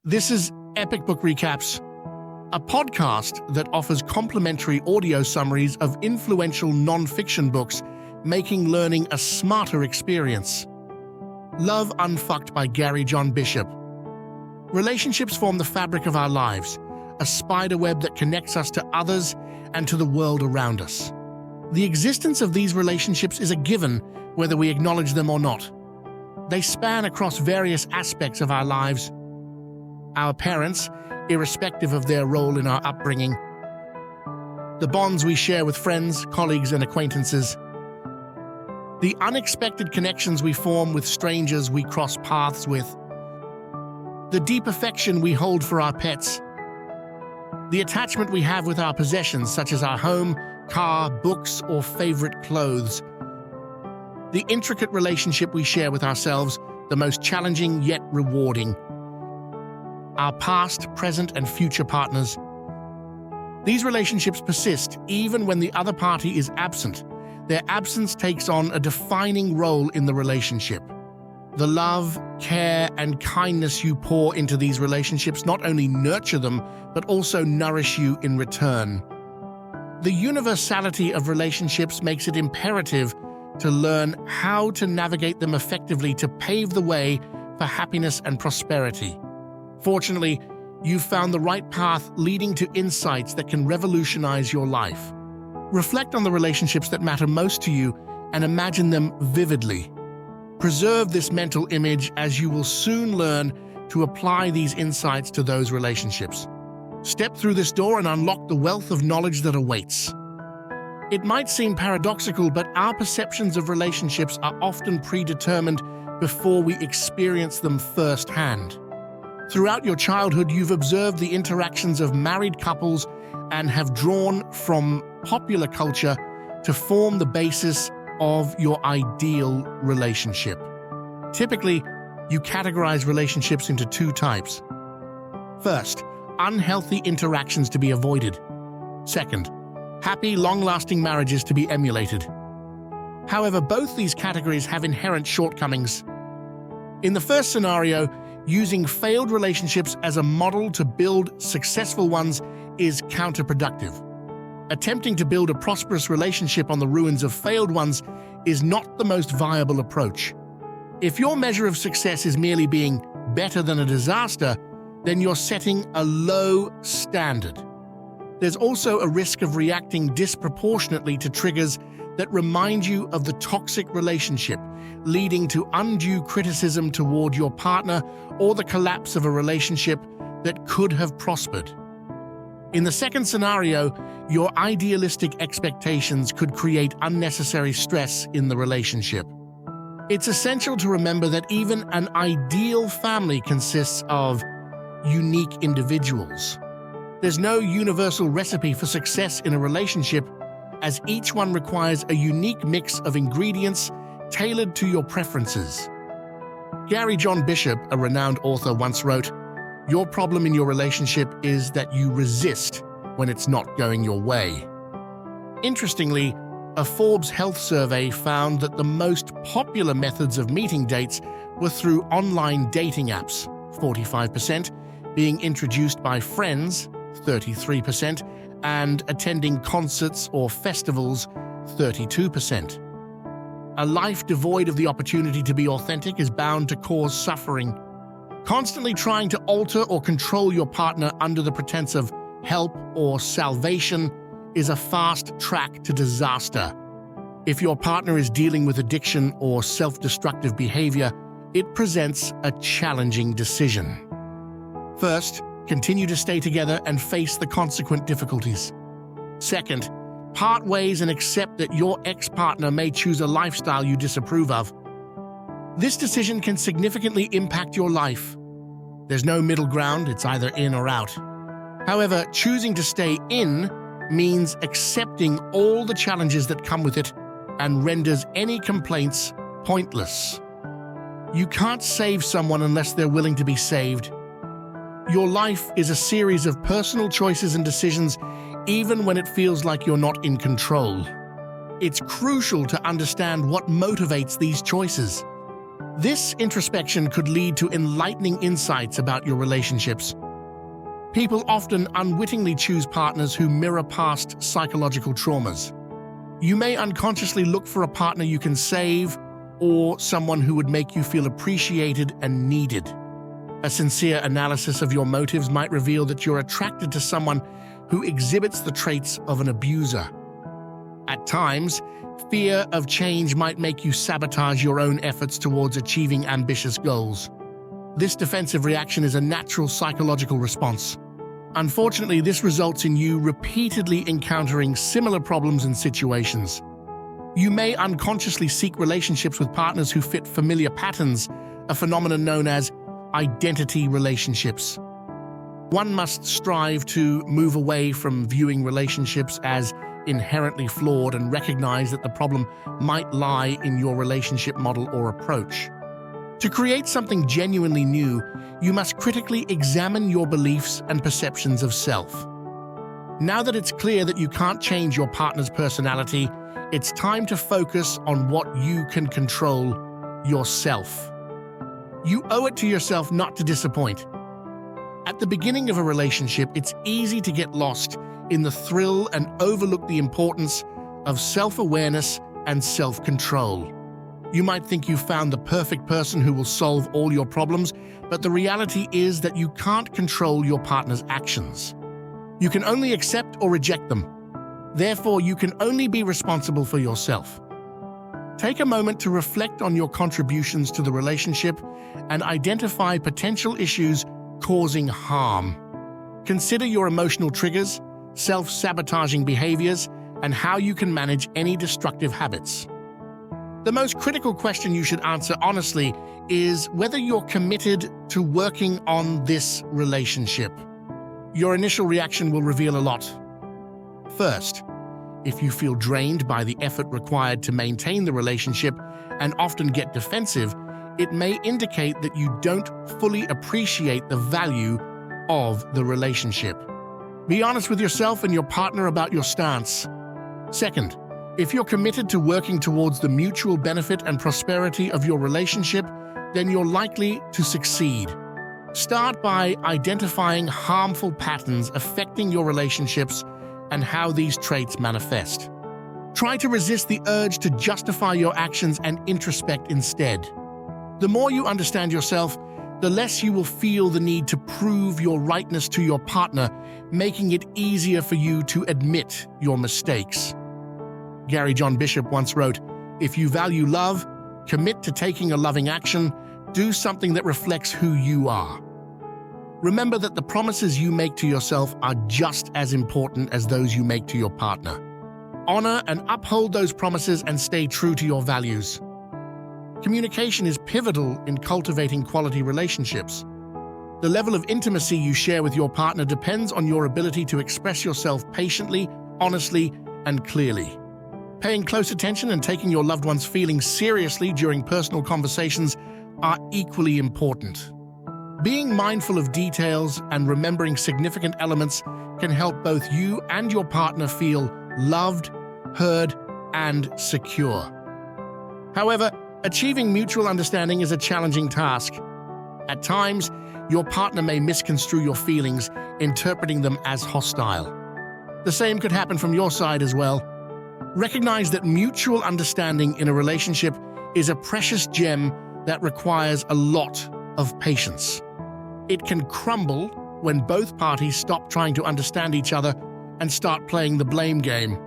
This is Epic Book Recaps, a podcast that offers complimentary audio summaries of influential non-fiction books, making learning a smarter experience. Love Unfucked by Gary John Bishop. Relationships form the fabric of our lives, a spiderweb that connects us to others and to the world around us. The existence of these relationships is a given, whether we acknowledge them or not. They span across various aspects of our lives. Our parents, irrespective of their role in our upbringing. The bonds we share with friends, colleagues, and acquaintances. The unexpected connections we form with strangers we cross paths with. The deep affection we hold for our pets. The attachment we have with our possessions, such as our home, car, books, or favorite clothes. The intricate relationship we share with ourselves, the most challenging yet rewarding. Our past, present, and future partners. These relationships persist even when the other party is absent. Their absence takes on a defining role in the relationship. The love, care, and kindness you pour into these relationships not only nurture them, but also nourish you in return. The universality of relationships makes it imperative to learn how to navigate them effectively to pave the way for happiness and prosperity. Fortunately, you've found the right path leading to insights that can revolutionize your life. Reflect on the relationships that matter most to you and imagine them vividly. Preserve this mental image as you will soon learn to apply these insights to those relationships. Step through this door and unlock the wealth of knowledge that awaits. It might seem paradoxical, but our perceptions of relationships are often predetermined before we experience them firsthand. Throughout your childhood, you've observed the interactions of married couples and have drawn from popular culture to form the basis of your ideal relationship. Typically, you categorize relationships into two types. First, unhealthy interactions to be avoided. Second, happy, long-lasting marriages to be emulated. However, both these categories have inherent shortcomings. In the first scenario, using failed relationships as a model to build successful ones is counterproductive. Attempting to build a prosperous relationship on the ruins of failed ones is not the most viable approach. If your measure of success is merely being better than a disaster, then you're setting a low standard. There's also a risk of reacting disproportionately to triggers that remind you of the toxic relationship, leading to undue criticism toward your partner or the collapse of a relationship that could have prospered. In the second scenario, your idealistic expectations could create unnecessary stress in the relationship. It's essential to remember that even an ideal family consists of unique individuals. There's no universal recipe for success in a relationship, as each one requires a unique mix of ingredients tailored to your preferences. Gary John Bishop, a renowned author, once wrote, "Your problem in your relationship is that you resist when it's not going your way." Interestingly, a Forbes health survey found that the most popular methods of meeting dates were through online dating apps, 45%, being introduced by friends, 33%, and attending concerts or festivals, 32%. A life devoid of the opportunity to be authentic is bound to cause suffering. Constantly trying to alter or control your partner under the pretense of help or salvation is a fast track to disaster. If your partner is dealing with addiction or self-destructive behavior, it presents a challenging decision. First, continue to stay together and face the consequent difficulties. Second, part ways and accept that your ex-partner may choose a lifestyle you disapprove of. This decision can significantly impact your life. There's no middle ground, it's either in or out. However, choosing to stay in means accepting all the challenges that come with it and renders any complaints pointless. You can't save someone unless they're willing to be saved. Your life is a series of personal choices and decisions, even when it feels like you're not in control. It's crucial to understand what motivates these choices. This introspection could lead to enlightening insights about your relationships. People often unwittingly choose partners who mirror past psychological traumas. You may unconsciously look for a partner you can save or someone who would make you feel appreciated and needed. A sincere analysis of your motives might reveal that you're attracted to someone who exhibits the traits of an abuser. At times, fear of change might make you sabotage your own efforts towards achieving ambitious goals. This defensive reaction is a natural psychological response. Unfortunately, this results in you repeatedly encountering similar problems and situations. You may unconsciously seek relationships with partners who fit familiar patterns, a phenomenon known as identity relationships. One must strive to move away from viewing relationships as inherently flawed and recognize that the problem might lie in your relationship model or approach. To create something genuinely new, you must critically examine your beliefs and perceptions of self. Now that it's clear that you can't change your partner's personality, it's time to focus on what you can control: yourself. You owe it to yourself not to disappoint. At the beginning of a relationship, it's easy to get lost in the thrill and overlook the importance of self-awareness and self-control. You might think you found the perfect person who will solve all your problems, but the reality is that you can't control your partner's actions. You can only accept or reject them. Therefore, you can only be responsible for yourself. Take a moment to reflect on your contributions to the relationship and identify potential issues causing harm. Consider your emotional triggers, self-sabotaging behaviors, and how you can manage any destructive habits. The most critical question you should answer honestly is whether you're committed to working on this relationship. Your initial reaction will reveal a lot. First, if you feel drained by the effort required to maintain the relationship and often get defensive, it may indicate that you don't fully appreciate the value of the relationship. Be honest with yourself and your partner about your stance. Second, if you're committed to working towards the mutual benefit and prosperity of your relationship, then you're likely to succeed. Start by identifying harmful patterns affecting your relationships and how these traits manifest. Try to resist the urge to justify your actions and introspect instead. The more you understand yourself, the less you will feel the need to prove your rightness to your partner, making it easier for you to admit your mistakes. Gary John Bishop once wrote, "If you value love, commit to taking a loving action, do something that reflects who you are." Remember that the promises you make to yourself are just as important as those you make to your partner. Honor and uphold those promises and stay true to your values. Communication is pivotal in cultivating quality relationships. The level of intimacy you share with your partner depends on your ability to express yourself patiently, honestly, and clearly. Paying close attention and taking your loved one's feelings seriously during personal conversations are equally important. Being mindful of details and remembering significant elements can help both you and your partner feel loved, heard, and secure. However, achieving mutual understanding is a challenging task. At times, your partner may misconstrue your feelings, interpreting them as hostile. The same could happen from your side as well. Recognize that mutual understanding in a relationship is a precious gem that requires a lot of patience. It can crumble when both parties stop trying to understand each other and start playing the blame game.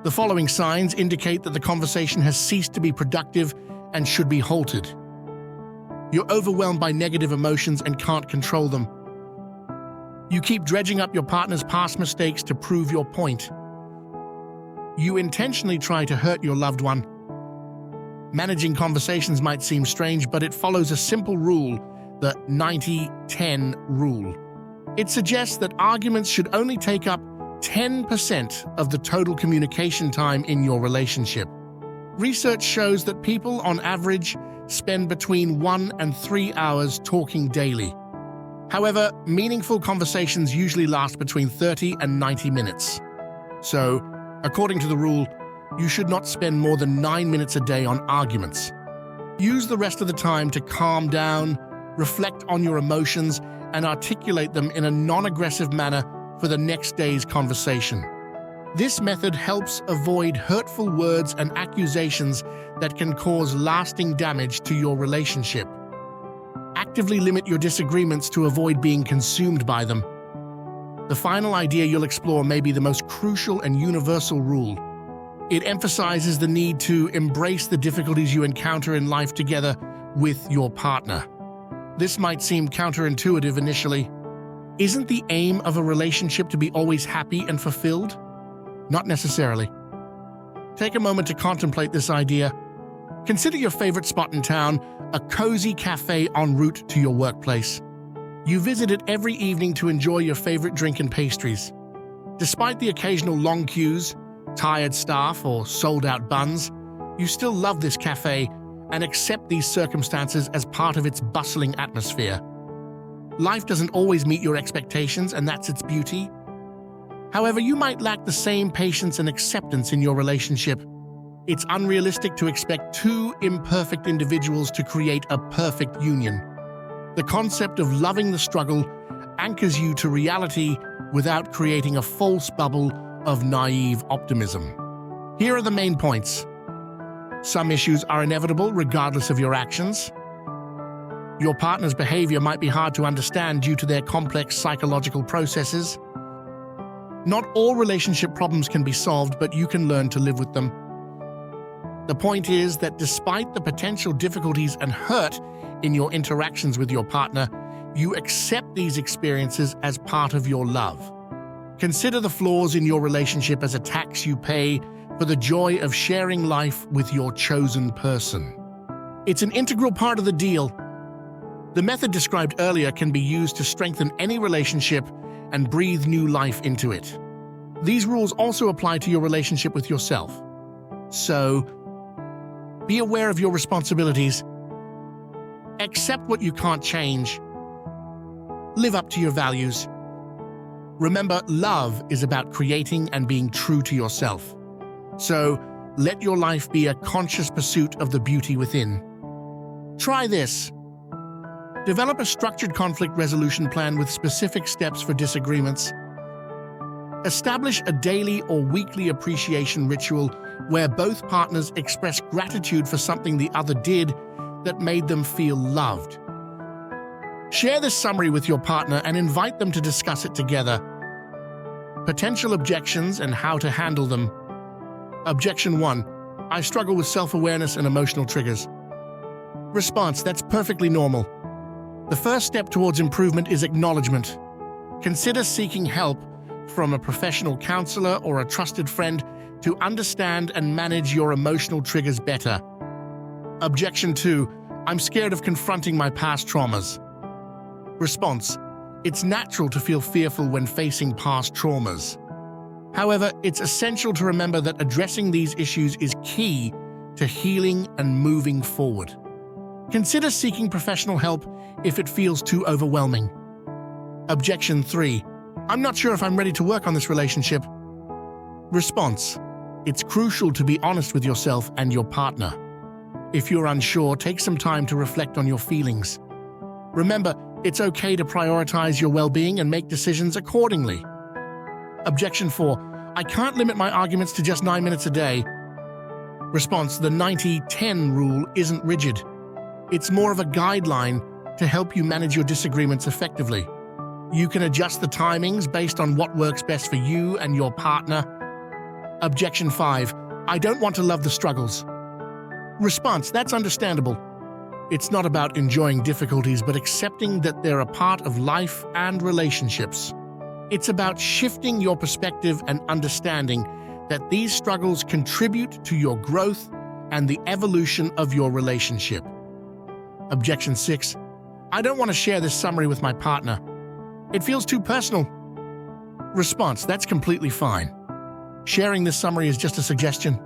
The following signs indicate that the conversation has ceased to be productive and should be halted. You're overwhelmed by negative emotions and can't control them. You keep dredging up your partner's past mistakes to prove your point. You intentionally try to hurt your loved one. Managing conversations might seem strange, but it follows a simple rule, the 90-10 rule. It suggests that arguments should only take up 10% of the total communication time in your relationship. Research shows that people, on average, spend between 1 and 3 hours talking daily. However, meaningful conversations usually last between 30 and 90 minutes. So, according to the rule, you should not spend more than 9 minutes a day on arguments. Use the rest of the time to calm down, reflect on your emotions, and articulate them in a non-aggressive manner for the next day's conversation. This method helps avoid hurtful words and accusations that can cause lasting damage to your relationship. Actively limit your disagreements to avoid being consumed by them. The final idea you'll explore may be the most crucial and universal rule. It emphasizes the need to embrace the difficulties you encounter in life together with your partner. This might seem counterintuitive initially. Isn't the aim of a relationship to be always happy and fulfilled? Not necessarily. Take a moment to contemplate this idea. Consider your favorite spot in town, a cozy cafe en route to your workplace. You visit it every evening to enjoy your favorite drink and pastries. Despite the occasional long queues, tired staff, or sold-out buns, you still love this cafe and accept these circumstances as part of its bustling atmosphere. Life doesn't always meet your expectations, and that's its beauty. However, you might lack the same patience and acceptance in your relationship. It's unrealistic to expect two imperfect individuals to create a perfect union. The concept of loving the struggle anchors you to reality without creating a false bubble of naive optimism. Here are the main points. Some issues are inevitable regardless of your actions. Your partner's behavior might be hard to understand due to their complex psychological processes. Not all relationship problems can be solved, but you can learn to live with them. The point is that despite the potential difficulties and hurt in your interactions with your partner, you accept these experiences as part of your love. Consider the flaws in your relationship as a tax you pay for the joy of sharing life with your chosen person. It's an integral part of the deal. The method described earlier can be used to strengthen any relationship and breathe new life into it. These rules also apply to your relationship with yourself. So, be aware of your responsibilities. Accept what you can't change. Live up to your values. Remember, love is about creating and being true to yourself. So, let your life be a conscious pursuit of the beauty within. Try this. Develop a structured conflict resolution plan with specific steps for disagreements. Establish a daily or weekly appreciation ritual where both partners express gratitude for something the other did that made them feel loved. Share this summary with your partner and invite them to discuss it together. Potential objections and how to handle them. Objection 1. I struggle with self-awareness and emotional triggers. Response: that's perfectly normal. The first step towards improvement is acknowledgement. Consider seeking help from a professional counselor or a trusted friend to understand and manage your emotional triggers better. Objection 2. I'm scared of confronting my past traumas. Response: it's natural to feel fearful when facing past traumas. However, it's essential to remember that addressing these issues is key to healing and moving forward. Consider seeking professional help if it feels too overwhelming. Objection 3. I'm not sure if I'm ready to work on this relationship. Response: it's crucial to be honest with yourself and your partner. If you're unsure, take some time to reflect on your feelings. Remember, it's okay to prioritize your well-being and make decisions accordingly. Objection 4. I can't limit my arguments to just 9 minutes a day. Response: the 90-10 rule isn't rigid. It's more of a guideline to help you manage your disagreements effectively. You can adjust the timings based on what works best for you and your partner. Objection 5. I don't want to love the struggles. Response: that's understandable. It's not about enjoying difficulties, but accepting that they're a part of life and relationships. It's about shifting your perspective and understanding that these struggles contribute to your growth and the evolution of your relationship. Objection 6. I don't want to share this summary with my partner. It feels too personal. Response: that's completely fine. Sharing this summary is just a suggestion.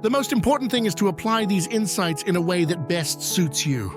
The most important thing is to apply these insights in a way that best suits you.